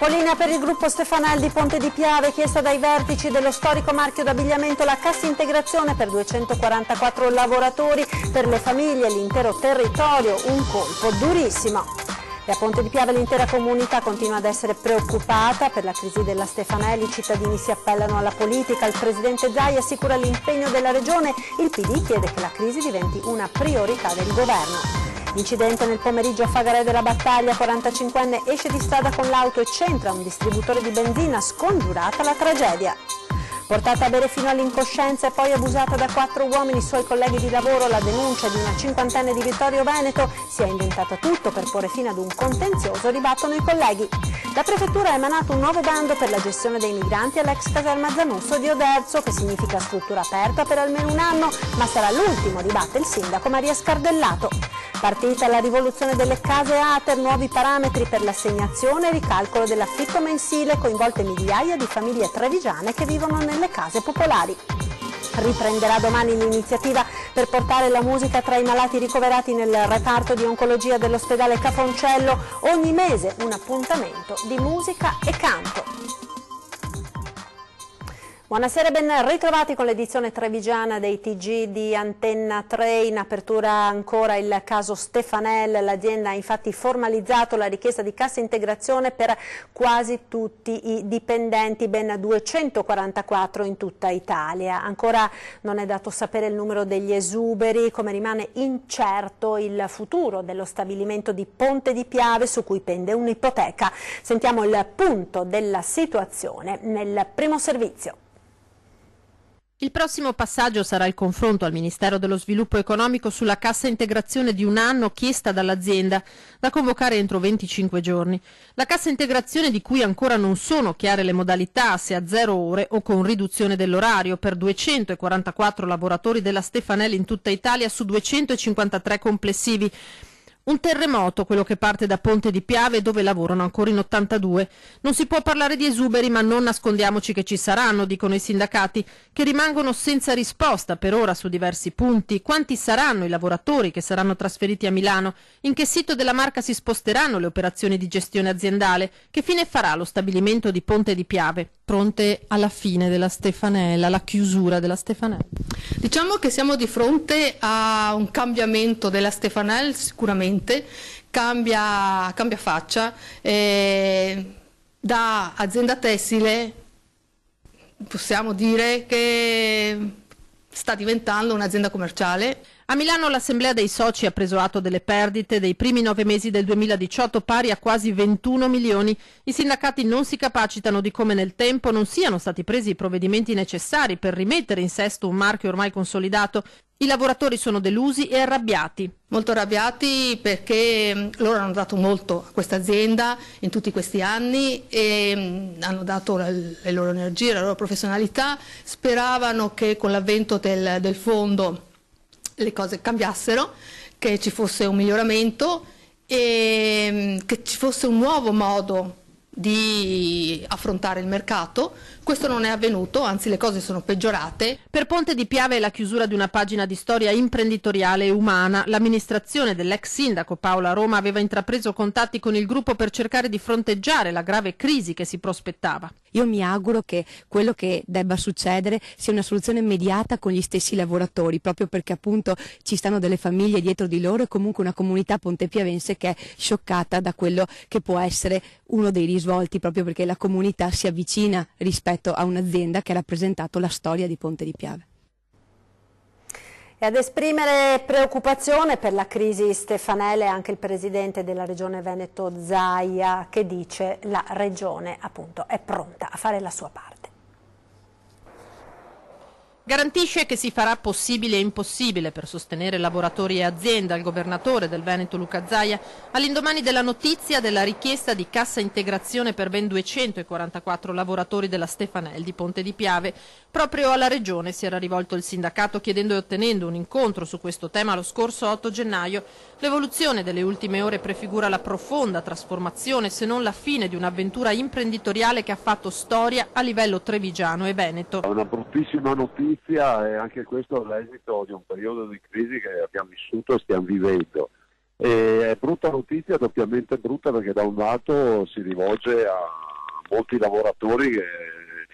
Capolinea per il gruppo Stefanel di Ponte di Piave, chiesta dai vertici dello storico marchio d'abbigliamento la cassa integrazione per 244 lavoratori, per le famiglie e l'intero territorio, un colpo durissimo. E a Ponte di Piave l'intera comunità continua ad essere preoccupata per la crisi della Stefanel, i cittadini si appellano alla politica, il presidente Zaia assicura l'impegno della regione, il PD chiede che la crisi diventi una priorità del governo. Incidente nel pomeriggio a Fagarè della Battaglia, 45enne esce di strada con l'auto e centra un distributore di benzina, scongiurata la tragedia. Portata a bere fino all'incoscienza e poi abusata da 4 uomini suoi colleghi di lavoro, la denuncia di una cinquantenne di Vittorio Veneto, si è inventata tutto per porre fine ad un contenzioso, ribattono i colleghi. La prefettura ha emanato un nuovo bando per la gestione dei migranti all'ex caserma Zanusso di Oderzo, che significa struttura aperta per almeno un anno, ma sarà l'ultimo, dibatte il sindaco Maria Scardellato. Partita la rivoluzione delle case ATER, nuovi parametri per l'assegnazione e ricalcolo dell'affitto mensile, coinvolte migliaia di famiglie trevigiane che vivono nelle case popolari. Riprenderà domani l'iniziativa per portare la musica tra i malati ricoverati nel reparto di oncologia dell'ospedale Cafoncello, ogni mese un appuntamento di musica e canto. Buonasera e ben ritrovati con l'edizione trevigiana dei TG di Antenna 3. In apertura ancora il caso Stefanel, l'azienda ha infatti formalizzato la richiesta di cassa integrazione per quasi tutti i dipendenti, ben 244 in tutta Italia. Ancora non è dato sapere il numero degli esuberi, come rimane incerto il futuro dello stabilimento di Ponte di Piave su cui pende un'ipoteca. Sentiamo il punto della situazione nel primo servizio. Il prossimo passaggio sarà il confronto al Ministero dello Sviluppo Economico sulla cassa integrazione di un anno chiesta dall'azienda, da convocare entro 25 giorni. La cassa integrazione di cui ancora non sono chiare le modalità, se a 0 ore o con riduzione dell'orario, per 244 lavoratori della Stefanel in tutta Italia su 253 complessivi. Un terremoto, quello che parte da Ponte di Piave, dove lavorano ancora in 82. Non si può parlare di esuberi, ma non nascondiamoci che ci saranno, dicono i sindacati, che rimangono senza risposta per ora su diversi punti. Quanti saranno i lavoratori che saranno trasferiti a Milano? In che sito della Marca si sposteranno le operazioni di gestione aziendale? Che fine farà lo stabilimento di Ponte di Piave? Pronte alla fine della Stefanel, alla chiusura della Stefanel? Diciamo che siamo di fronte a un cambiamento della Stefanel, sicuramente cambia faccia, da azienda tessile possiamo dire che sta diventando un'azienda commerciale. A Milano l'Assemblea dei Soci ha preso atto delle perdite dei primi 9 mesi del 2018 pari a quasi 21 milioni. I sindacati non si capacitano di come nel tempo non siano stati presi i provvedimenti necessari per rimettere in sesto un marchio ormai consolidato. I lavoratori sono delusi e arrabbiati. Molto arrabbiati perché loro hanno dato molto a questa azienda in tutti questi anni e hanno dato le loro energie, la loro professionalità, speravano che con l'avvento del fondo le cose cambiassero, che ci fosse un miglioramento e che ci fosse un nuovo modo di affrontare il mercato. Questo non è avvenuto, anzi le cose sono peggiorate. Per Ponte di Piave è la chiusura di una pagina di storia imprenditoriale e umana. L'amministrazione dell'ex sindaco Paola Roma aveva intrapreso contatti con il gruppo per cercare di fronteggiare la grave crisi che si prospettava. Io mi auguro che quello che debba succedere sia una soluzione immediata con gli stessi lavoratori, proprio perché appunto ci stanno delle famiglie dietro di loro e comunque una comunità pontepiavense che è scioccata da quello che può essere uno dei risvolti, proprio perché la comunità si avvicina rispetto a un'azienda che ha rappresentato la storia di Ponte di Piave. E ad esprimere preoccupazione per la crisi Stefanel è anche il presidente della regione Veneto Zaia, che dice la regione appunto è pronta a fare la sua parte. Garantisce che si farà possibile e impossibile per sostenere lavoratori e azienda. Il governatore del Veneto Luca Zaia, all'indomani della notizia della richiesta di cassa integrazione per ben 244 lavoratori della Stefanel di Ponte di Piave, proprio alla regione si era rivolto il sindacato chiedendo e ottenendo un incontro su questo tema lo scorso 8 gennaio. L'evoluzione delle ultime ore prefigura la profonda trasformazione, se non la fine di un'avventura imprenditoriale che ha fatto storia a livello trevigiano e veneto. Una bruttissima notizia e anche questo è l'esito di un periodo di crisi che abbiamo vissuto e stiamo vivendo. E è brutta notizia, doppiamente brutta, perché da un lato si rivolge a molti lavoratori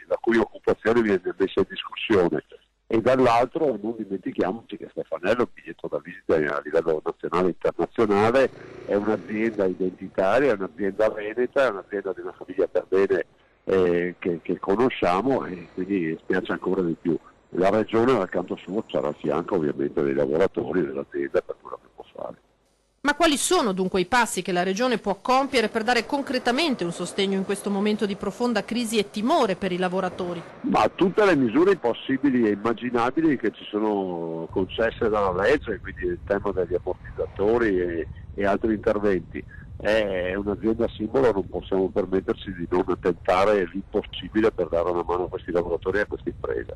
la cui occupazione viene messa in discussione. E dall'altro non dimentichiamoci che Stefanello, il biglietto da visita a livello nazionale e internazionale, è un'azienda identitaria, è un'azienda veneta, è un'azienda di una famiglia per bene che conosciamo, e quindi spiace ancora di più. La Regione dal canto suo sarà al fianco ovviamente dei lavoratori dell'azienda per quello che può fare. Ma quali sono dunque i passi che la Regione può compiere per dare concretamente un sostegno in questo momento di profonda crisi e timore per i lavoratori? Ma tutte le misure possibili e immaginabili che ci sono concesse dalla legge, quindi il tema degli ammortizzatori e altri interventi. È un'azienda simbolo, non possiamo permetterci di non tentare l'impossibile per dare una mano a questi lavoratori e a queste imprese.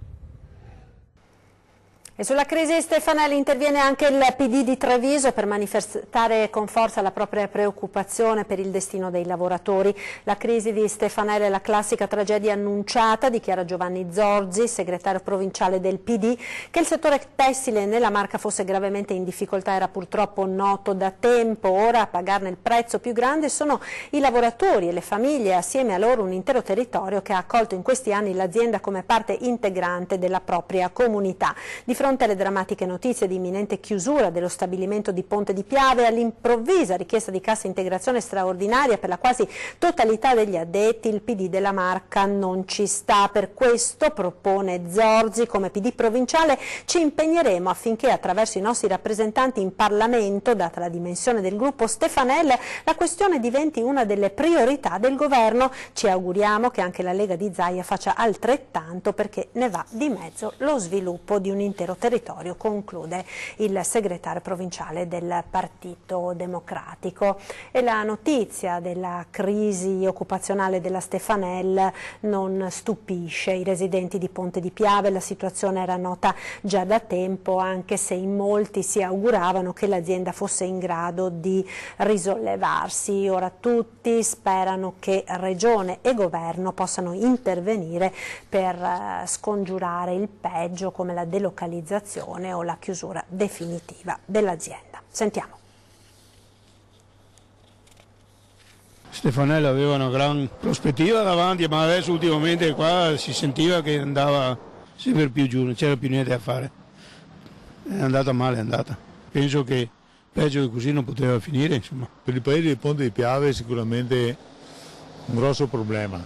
E sulla crisi Stefanelli interviene anche il PD di Treviso per manifestare con forza la propria preoccupazione per il destino dei lavoratori. La crisi di Stefanelli è la classica tragedia annunciata, dichiara Giovanni Zorzi, segretario provinciale del PD. Che il settore tessile nella Marca fosse gravemente in difficoltà era purtroppo noto da tempo. Ora a pagarne il prezzo più grande sono i lavoratori e le famiglie, e assieme a loro un intero territorio che ha accolto in questi anni l'azienda come parte integrante della propria comunità. Di fronte alle drammatiche notizie di imminente chiusura dello stabilimento di Ponte di Piave, all'improvvisa richiesta di cassa integrazione straordinaria per la quasi totalità degli addetti, il PD della Marca non ci sta. Per questo, propone Zorzi, come PD provinciale ci impegneremo affinché attraverso i nostri rappresentanti in Parlamento, data la dimensione del gruppo Stefanel, la questione diventi una delle priorità del governo. Ci auguriamo che anche la Lega di Zaia faccia altrettanto, perché ne va di mezzo lo sviluppo di un intero territorio, conclude il segretario provinciale del Partito Democratico. E la notizia della crisi occupazionale della Stefanel non stupisce i residenti di Ponte di Piave. La situazione era nota già da tempo, anche se in molti si auguravano che l'azienda fosse in grado di risollevarsi. Ora tutti sperano che Regione e Governo possano intervenire per scongiurare il peggio, come la delocalizzazione o la chiusura definitiva dell'azienda. Sentiamo. Stefanello aveva una gran prospettiva davanti, ma adesso ultimamente qua si sentiva che andava sempre più giù, non c'era più niente da fare. È andata male, è andata. Penso che peggio di così non poteva finire, insomma. Per il paese di Ponte di Piave è sicuramente un grosso problema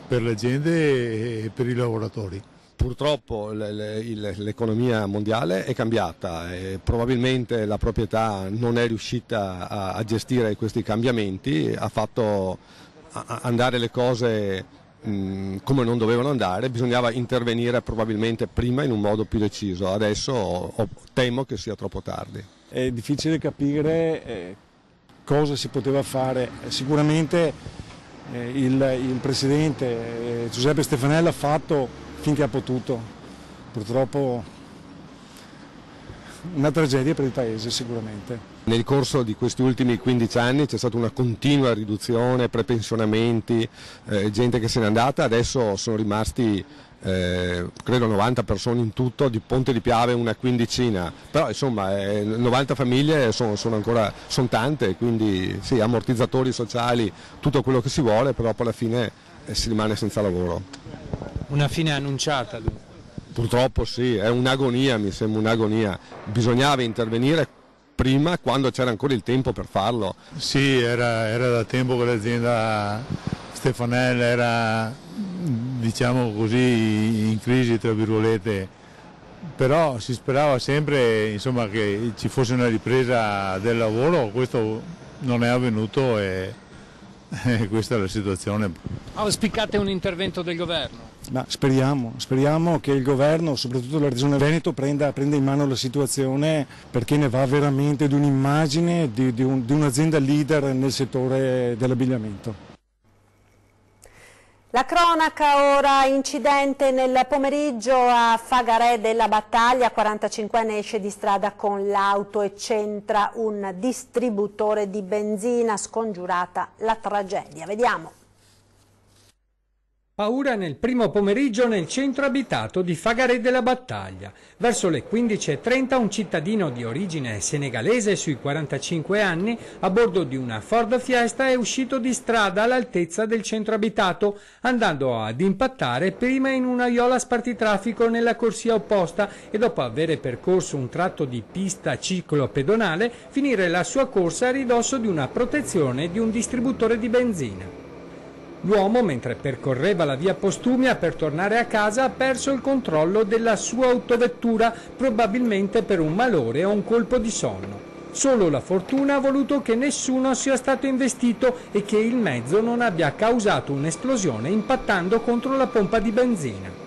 per la gente e per i lavoratori. Purtroppo l'economia mondiale è cambiata e probabilmente la proprietà non è riuscita a gestire questi cambiamenti, ha fatto andare le cose come non dovevano andare, bisognava intervenire probabilmente prima in un modo più deciso, adesso temo che sia troppo tardi. È difficile capire cosa si poteva fare, sicuramente il presidente Giuseppe Stefanello ha fatto finché ha potuto. Purtroppo una tragedia per il paese sicuramente. Nel corso di questi ultimi 15 anni c'è stata una continua riduzione, prepensionamenti, gente che se n'è andata, adesso sono rimasti credo 90 persone in tutto, di Ponte di Piave una quindicina, però insomma 90 famiglie sono tante, quindi sì, ammortizzatori sociali, tutto quello che si vuole, però poi alla fine si rimane senza lavoro. Una fine annunciata? Purtroppo sì, è un'agonia, mi sembra un'agonia. Bisognava intervenire prima, quando c'era ancora il tempo per farlo. Sì, era da tempo che l'azienda Stefanel era, diciamo così, in crisi, tra virgolette, però si sperava sempre, insomma, che ci fosse una ripresa del lavoro. Questo non è avvenuto e questa è la situazione. Auspicate un intervento del governo? Ma speriamo che il governo, soprattutto la Regione Veneto, prenda in mano la situazione, perché ne va veramente di un'immagine di un'azienda leader nel settore dell'abbigliamento. La cronaca ora, incidente nel pomeriggio a Fagarè della Battaglia, 45enne esce di strada con l'auto e centra un distributore di benzina, scongiurata la tragedia. Vediamo. Paura nel primo pomeriggio nel centro abitato di Fagaret della Battaglia. Verso le 15:30 un cittadino di origine senegalese sui 45 anni a bordo di una Ford Fiesta è uscito di strada all'altezza del centro abitato, andando ad impattare prima in una Iola spartitraffico nella corsia opposta e dopo aver percorso un tratto di pista ciclopedonale finire la sua corsa a ridosso di una protezione di un distributore di benzina. L'uomo, mentre percorreva la via Postumia per tornare a casa, ha perso il controllo della sua autovettura, probabilmente per un malore o un colpo di sonno. Solo la fortuna ha voluto che nessuno sia stato investito e che il mezzo non abbia causato un'esplosione impattando contro la pompa di benzina.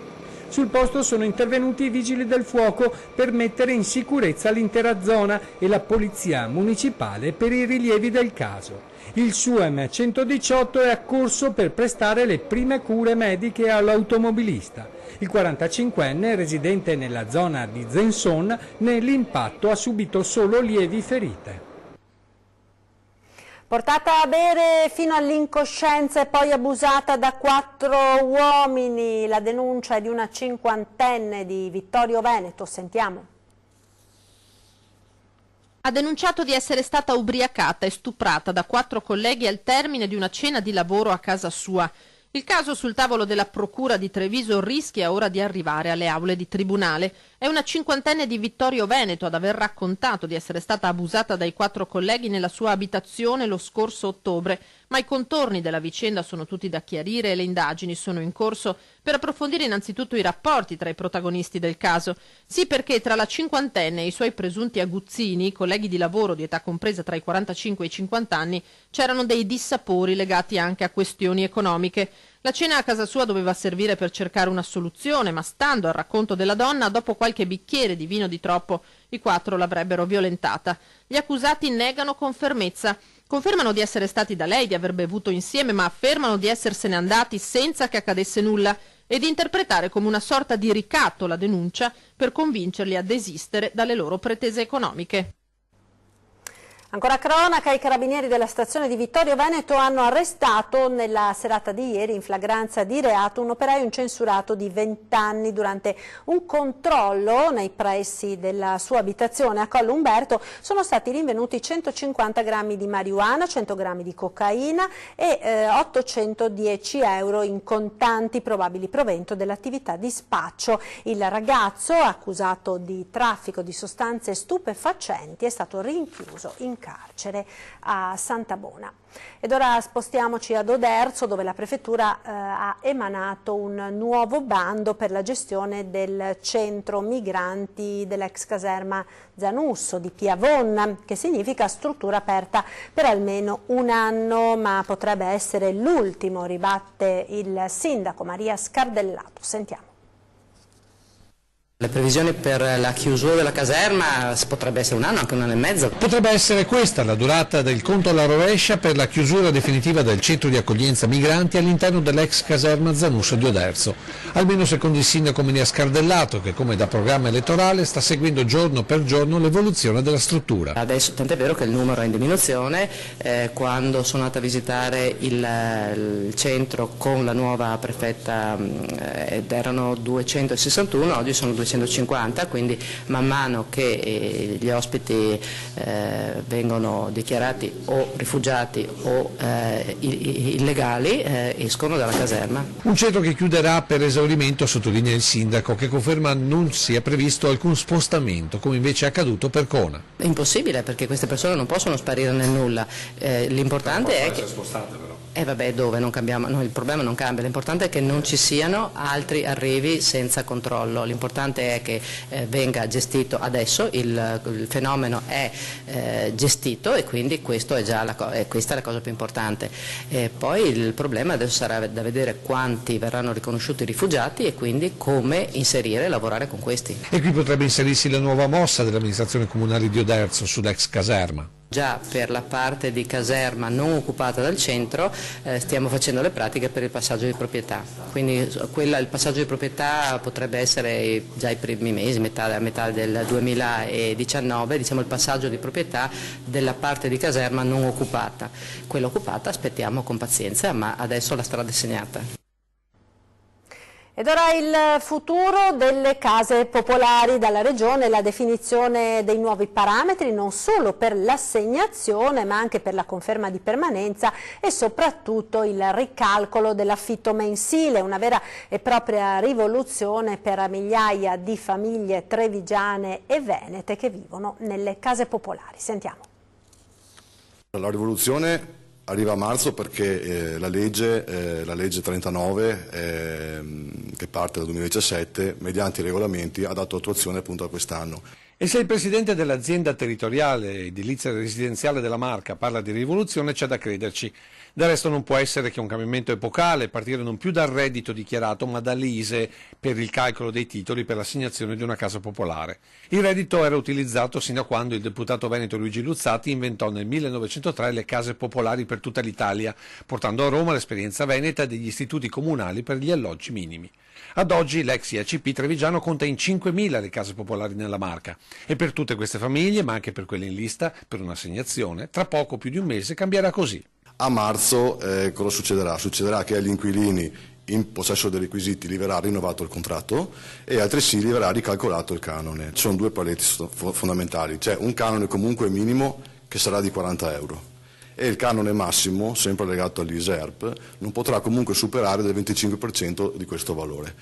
Sul posto sono intervenuti i vigili del fuoco per mettere in sicurezza l'intera zona e la polizia municipale per i rilievi del caso. Il SUEM 118 è accorso per prestare le prime cure mediche all'automobilista. Il 45enne, residente nella zona di Zenson, nell'impatto ha subito solo lievi ferite. Portata a bere fino all'incoscienza e poi abusata da 4 uomini. La denuncia è di una 50enne di Vittorio Veneto. Sentiamo. Ha denunciato di essere stata ubriacata e stuprata da 4 colleghi al termine di una cena di lavoro a casa sua. Il caso sul tavolo della Procura di Treviso rischia ora di arrivare alle aule di tribunale. È una 50enne di Vittorio Veneto ad aver raccontato di essere stata abusata dai 4 colleghi nella sua abitazione lo scorso ottobre, ma i contorni della vicenda sono tutti da chiarire e le indagini sono in corso per approfondire innanzitutto i rapporti tra i protagonisti del caso. Sì, perché tra la 50enne e i suoi presunti aguzzini, colleghi di lavoro di età compresa tra i 45 e i 50 anni, c'erano dei dissapori legati anche a questioni economiche. La cena a casa sua doveva servire per cercare una soluzione, ma stando al racconto della donna, dopo qualche bicchiere di vino di troppo, i 4 l'avrebbero violentata. Gli accusati negano con fermezza. Confermano di essere stati da lei, di aver bevuto insieme, ma affermano di essersene andati senza che accadesse nulla e di interpretare come una sorta di ricatto la denuncia per convincerli a desistere dalle loro pretese economiche. Ancora cronaca, i carabinieri della stazione di Vittorio Veneto hanno arrestato nella serata di ieri in flagranza di reato un operaio incensurato di 20 anni durante un controllo nei pressi della sua abitazione a Collo Umberto. Sono stati rinvenuti 150 grammi di marijuana, 100 grammi di cocaina e 810 euro in contanti, probabili provento dell'attività di spaccio. Il ragazzo, accusato di traffico di sostanze stupefacenti, è stato rinchiuso in carcere a Santabona. Ed ora spostiamoci ad Oderzo, dove la prefettura ha emanato un nuovo bando per la gestione del centro migranti dell'ex caserma Zanusso di Piavon, che significa struttura aperta per almeno un anno, ma potrebbe essere l'ultimo, ribatte il sindaco Maria Scardellato. Sentiamo. Le previsioni per la chiusura della caserma potrebbe essere un anno, anche un anno e mezzo. Potrebbe essere questa la durata del conto alla rovescia per la chiusura definitiva del centro di accoglienza migranti all'interno dell'ex caserma Zanusso di Oderzo, almeno secondo il sindaco Maria Scardellato, che come da programma elettorale sta seguendo giorno per giorno l'evoluzione della struttura. Adesso tant'è vero che il numero è in diminuzione. Quando sono andata a visitare il centro con la nuova prefetta erano 261, oggi sono 250, quindi man mano che gli ospiti vengono dichiarati o rifugiati o illegali escono dalla caserma. Un centro che chiuderà per esaurimento, sottolinea il sindaco, che conferma non sia previsto alcun spostamento, come invece è accaduto per Cona. È impossibile, perché queste persone non possono sparire nel nulla. L'importante è che spostate però. Vabbè, dove non cambiamo, no, il problema non cambia, l'importante è che non ci siano altri arrivi senza controllo, l'importante è che venga gestito adesso, il fenomeno è gestito e quindi questo è già questa è la cosa più importante. Poi il problema adesso sarà da vedere quanti verranno riconosciuti rifugiati e quindi come inserire e lavorare con questi. E qui potrebbe inserirsi la nuova mossa dell'amministrazione comunale di Oderzo sull'ex caserma. Già per la parte di caserma non occupata dal centro stiamo facendo le pratiche per il passaggio di proprietà, quindi il passaggio di proprietà potrebbe essere già i primi mesi, a metà del 2019, diciamo il passaggio di proprietà della parte di caserma non occupata. Quella occupata aspettiamo con pazienza, ma adesso la strada è segnata. Ed ora il futuro delle case popolari. Dalla Regione la definizione dei nuovi parametri non solo per l'assegnazione ma anche per la conferma di permanenza e soprattutto il ricalcolo dell'affitto mensile, una vera e propria rivoluzione per migliaia di famiglie trevigiane e venete che vivono nelle case popolari. Sentiamo. La rivoluzione arriva a marzo perché la legge 39 che parte dal 2017 mediante i regolamenti ha dato attuazione appunto a quest'anno. E se il presidente dell'azienda territoriale edilizia residenziale della Marca parla di rivoluzione c'è da crederci. Del resto non può essere che un cambiamento epocale, partire non più dal reddito dichiarato ma dall'ISEE per il calcolo dei titoli per l'assegnazione di una casa popolare. Il reddito era utilizzato sino a quando il deputato veneto Luigi Luzzati inventò nel 1903 le case popolari per tutta l'Italia, portando a Roma l'esperienza veneta degli istituti comunali per gli alloggi minimi. Ad oggi l'ex IACP trevigiano conta in 5.000 le case popolari nella Marca e per tutte queste famiglie, ma anche per quelle in lista per un'assegnazione, tra poco più di un mese cambierà così. A marzo cosa succederà? Succederà che agli inquilini in possesso dei requisiti gli verrà rinnovato il contratto e altresì gli verrà ricalcolato il canone. Ci sono due paletti fondamentali, c'è un canone comunque minimo che sarà di 40 euro e il canone massimo, sempre legato all'ISERP, non potrà comunque superare del 25% di questo valore.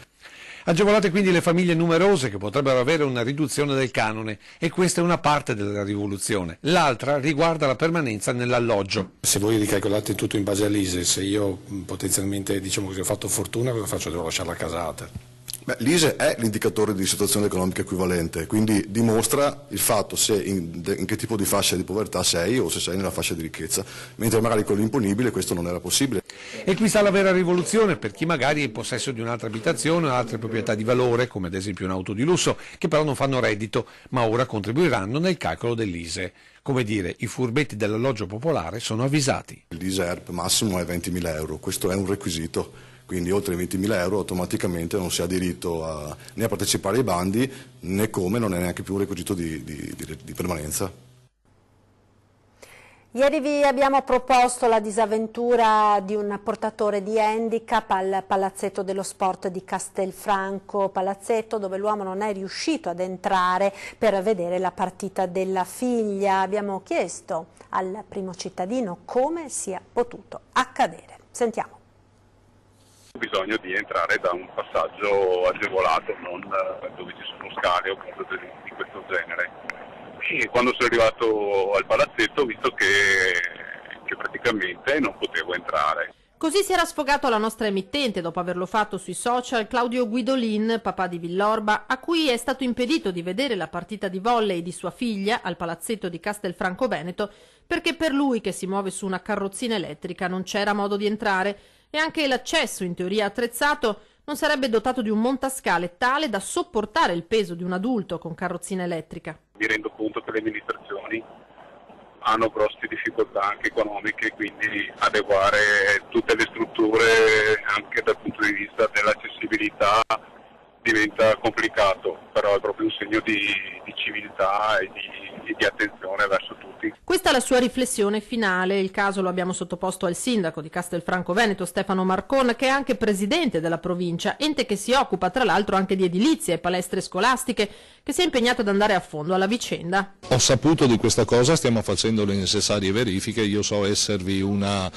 Agevolate quindi le famiglie numerose che potrebbero avere una riduzione del canone e questa è una parte della rivoluzione. L'altra riguarda la permanenza nell'alloggio. Se voi ricalcolate tutto in base all'ISEE, se io potenzialmente diciamo così, ho fatto fortuna, cosa faccio? Devo lasciare la casata? L'ISEE è l'indicatore di situazione economica equivalente, quindi dimostra il fatto se in che tipo di fascia di povertà sei o se sei nella fascia di ricchezza, mentre magari con l'imponibile questo non era possibile. E qui sta la vera rivoluzione per chi magari è in possesso di un'altra abitazione o altre proprietà di valore, come ad esempio un'auto di lusso, che però non fanno reddito, ma ora contribuiranno nel calcolo dell'ISEE. Come dire, i furbetti dell'alloggio popolare sono avvisati. L'ISERP massimo è 20.000 euro, questo è un requisito. Quindi oltre i 20.000 euro automaticamente non si ha diritto né a partecipare ai bandi né come non è neanche più un requisito di permanenza. Ieri vi abbiamo proposto la disavventura di un portatore di handicap al Palazzetto dello Sport di Castelfranco, palazzetto dove l'uomo non è riuscito ad entrare per vedere la partita della figlia. Abbiamo chiesto al primo cittadino come sia potuto accadere. Sentiamo. Bisogno di entrare da un passaggio agevolato, non dove ci sono scale o cose di questo genere. E quando sono arrivato al palazzetto ho visto che praticamente non potevo entrare. Così si era sfogato alla nostra emittente dopo averlo fatto sui social Claudio Guidolin, papà di Villorba, a cui è stato impedito di vedere la partita di volley di sua figlia al palazzetto di Castelfranco Veneto perché per lui, che si muove su una carrozzina elettrica, non c'era modo di entrare e anche l'accesso, in teoria attrezzato, non sarebbe dotato di un montascale tale da sopportare il peso di un adulto con carrozzina elettrica. Mi rendo conto che le amministrazioni hanno grosse difficoltà anche economiche, quindi adeguare tutte le strutture anche dal punto di vista dell'accessibilità diventa complicato, però è proprio un segno di civiltà e di attenzione verso tutti. Questa è la sua riflessione finale. Il caso lo abbiamo sottoposto al sindaco di Castelfranco Veneto, Stefano Marcon, che è anche presidente della provincia, ente che si occupa tra l'altro anche di edilizia e palestre scolastiche, che si è impegnato ad andare a fondo alla vicenda. Ho saputo di questa cosa, stiamo facendo le necessarie verifiche, io so esservi una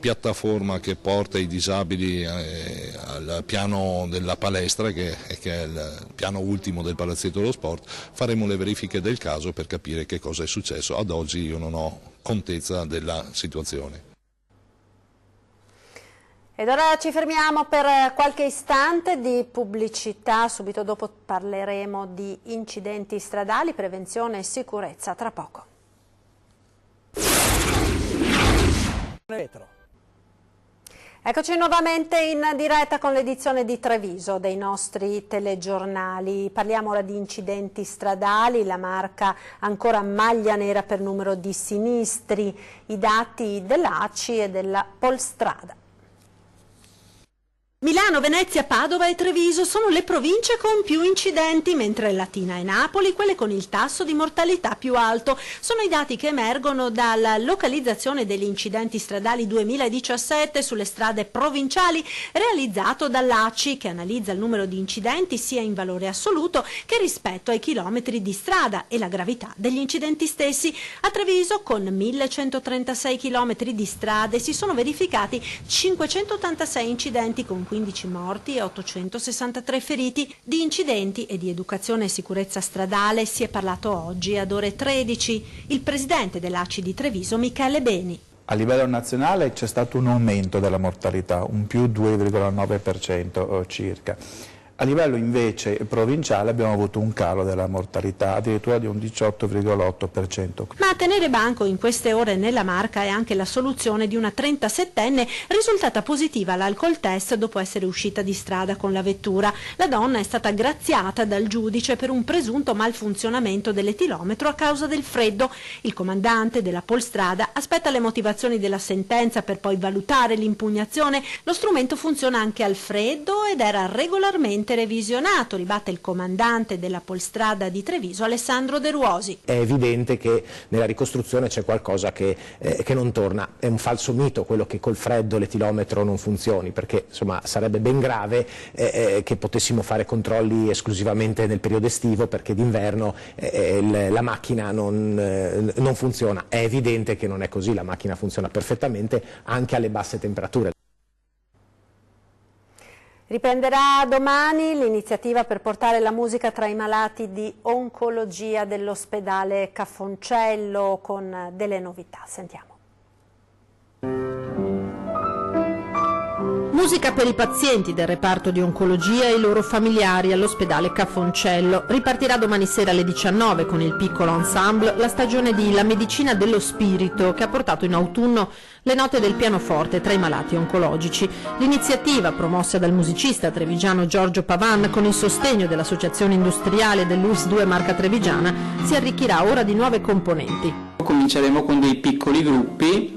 piattaforma che porta i disabili al piano della palestra, che è il piano ultimo del Palazzetto dello Sport. Faremo le verifiche del caso per capire che cosa è successo. Ad oggi io non ho contezza della situazione. Ed ora ci fermiamo per qualche istante di pubblicità, subito dopo parleremo di incidenti stradali, prevenzione e sicurezza, tra poco. Eccoci nuovamente in diretta con l'edizione di Treviso dei nostri telegiornali. Parliamo ora di incidenti stradali, la Marca ancora maglia nera per numero di sinistri, i dati dell'ACI e della Polstrada. Milano Milano, Venezia, Padova e Treviso sono le province con più incidenti, mentre Latina e Napoli quelle con il tasso di mortalità più alto. Sono i dati che emergono dalla localizzazione degli incidenti stradali 2017 sulle strade provinciali, realizzato dall'ACI, che analizza il numero di incidenti sia in valore assoluto che rispetto ai chilometri di strada e la gravità degli incidenti stessi. A Treviso, con 1136 chilometri di strade, si sono verificati 586 incidenti con 15 morti e 863 feriti. Di incidenti e di educazione e sicurezza stradale si è parlato oggi ad ore 13. Il presidente dell'ACI di Treviso, Michele Beni. A livello nazionale c'è stato un aumento della mortalità, un più 2,9% circa. A livello invece provinciale abbiamo avuto un calo della mortalità, addirittura di un 18,8%. Ma a tenere banco in queste ore nella Marca è anche la soluzione di una 37enne risultata positiva all'alcol test dopo essere uscita di strada con la vettura. La donna è stata graziata dal giudice per un presunto malfunzionamento dell'etilometro a causa del freddo. Il comandante della Polstrada aspetta le motivazioni della sentenza per poi valutare l'impugnazione. Lo strumento funziona anche al freddo ed era regolarmente revisionato, ribatte il comandante della Polstrada di Treviso, Alessandro De Ruosi. È evidente che nella ricostruzione c'è qualcosa che non torna. È un falso mito quello che col freddo l'etilometro non funzioni, perché insomma sarebbe ben grave che potessimo fare controlli esclusivamente nel periodo estivo, perché d'inverno la macchina non funziona. È evidente che non è così, la macchina funziona perfettamente anche alle basse temperature. Riprenderà domani l'iniziativa per portare la musica tra i malati di oncologia dell'ospedale Cafoncello con delle novità. Sentiamo. Musica per i pazienti del reparto di oncologia e i loro familiari all'ospedale Cafoncello. Ripartirà domani sera alle 19 con il piccolo ensemble la stagione di La medicina dello spirito, che ha portato in autunno le note del pianoforte tra i malati oncologici. L'iniziativa, promossa dal musicista trevigiano Giorgio Pavan con il sostegno dell'Associazione Industriale dell'UIS 2 Marca Trevigiana, si arricchirà ora di nuove componenti. Cominceremo con dei piccoli gruppi,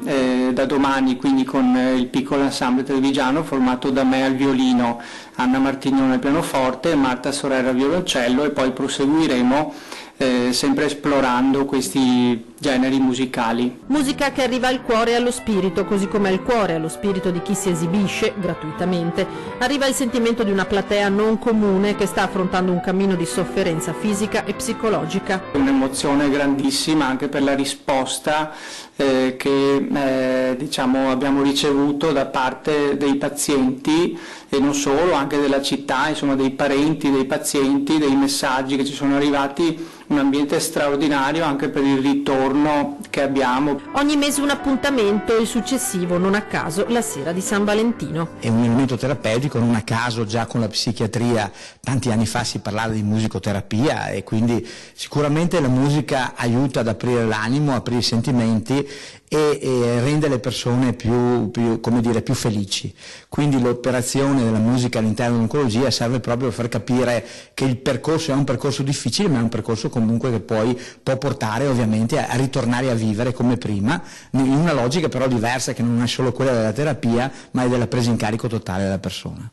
da domani quindi con il piccolo ensemble trevigiano formato da me al violino, Anna Martignone al pianoforte, Marta Sorella al violoncello, e poi proseguiremo sempre esplorando questi generi musicali. Musica che arriva al cuore e allo spirito, così come al cuore e allo spirito di chi si esibisce gratuitamente. Arriva il sentimento di una platea non comune che sta affrontando un cammino di sofferenza fisica e psicologica. Un'emozione grandissima anche per la risposta che diciamo abbiamo ricevuto da parte dei pazienti e non solo, anche della città, insomma dei parenti, dei pazienti, dei messaggi che ci sono arrivati, un ambiente straordinario anche per il ritorno che abbiamo. Ogni mese un appuntamento, il successivo non a caso la sera di San Valentino. È un elemento terapeutico, non a caso già con la psichiatria tanti anni fa si parlava di musicoterapia, e quindi sicuramente la musica aiuta ad aprire l'animo, aprire i sentimenti e rende le persone più felici. Quindi l'operazione della musica all'interno dell'oncologia serve proprio per far capire che il percorso è un percorso difficile, ma è un percorso comunque che poi può portare ovviamente a ritornare a vivere come prima, in una logica però diversa, che non è solo quella della terapia, ma è della presa in carico totale della persona.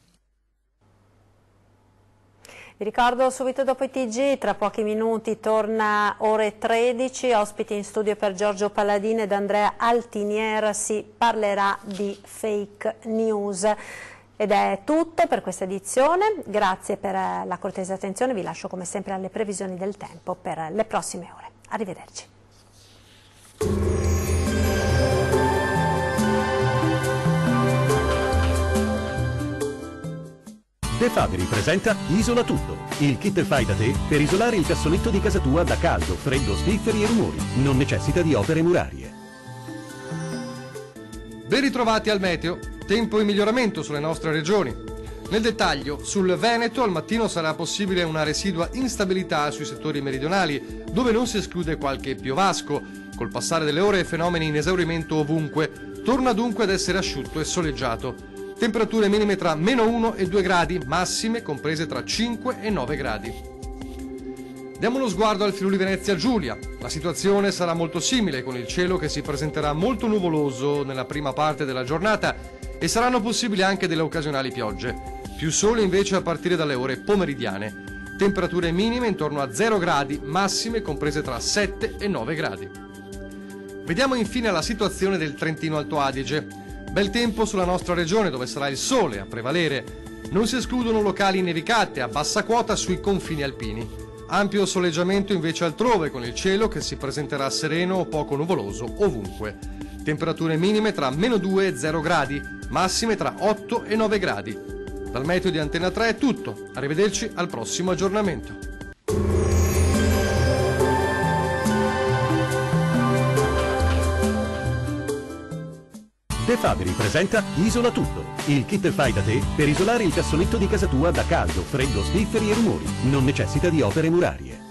Vi ricordo subito dopo i TG, tra pochi minuti torna ore 13, ospiti in studio per Giorgio Palladini ed Andrea Altinier, si parlerà di fake news. Ed è tutto per questa edizione, grazie per la cortese attenzione, vi lascio come sempre alle previsioni del tempo per le prossime ore. Arrivederci. De Fabri presenta Isola Tutto, il kit fai da te per isolare il cassonetto di casa tua da caldo, freddo, spifferi e rumori. Non necessita di opere murarie. Ben ritrovati al meteo, tempo in miglioramento sulle nostre regioni. Nel dettaglio, sul Veneto al mattino sarà possibile una residua instabilità sui settori meridionali, dove non si esclude qualche piovasco. Col passare delle ore fenomeni in esaurimento ovunque, torna dunque ad essere asciutto e soleggiato. Temperature minime tra -1 e 2 gradi, massime comprese tra 5 e 9 gradi. Diamo uno sguardo al Friuli Venezia Giulia. La situazione sarà molto simile, con il cielo che si presenterà molto nuvoloso nella prima parte della giornata e saranno possibili anche delle occasionali piogge. Più sole invece a partire dalle ore pomeridiane. Temperature minime intorno a 0 gradi, massime comprese tra 7 e 9 gradi. Vediamo infine la situazione del Trentino Alto Adige. Bel tempo sulla nostra regione, dove sarà il sole a prevalere. Non si escludono locali nevicate a bassa quota sui confini alpini. Ampio soleggiamento invece altrove, con il cielo che si presenterà sereno o poco nuvoloso ovunque. Temperature minime tra -2 e 0 gradi, massime tra 8 e 9 gradi. Dal meteo di Antena 3 è tutto. Arrivederci al prossimo aggiornamento. De Fabri presenta Isola Tutto, il kit fai da te per isolare il cassonetto di casa tua da caldo, freddo, spifferi e rumori. Non necessita di opere murarie.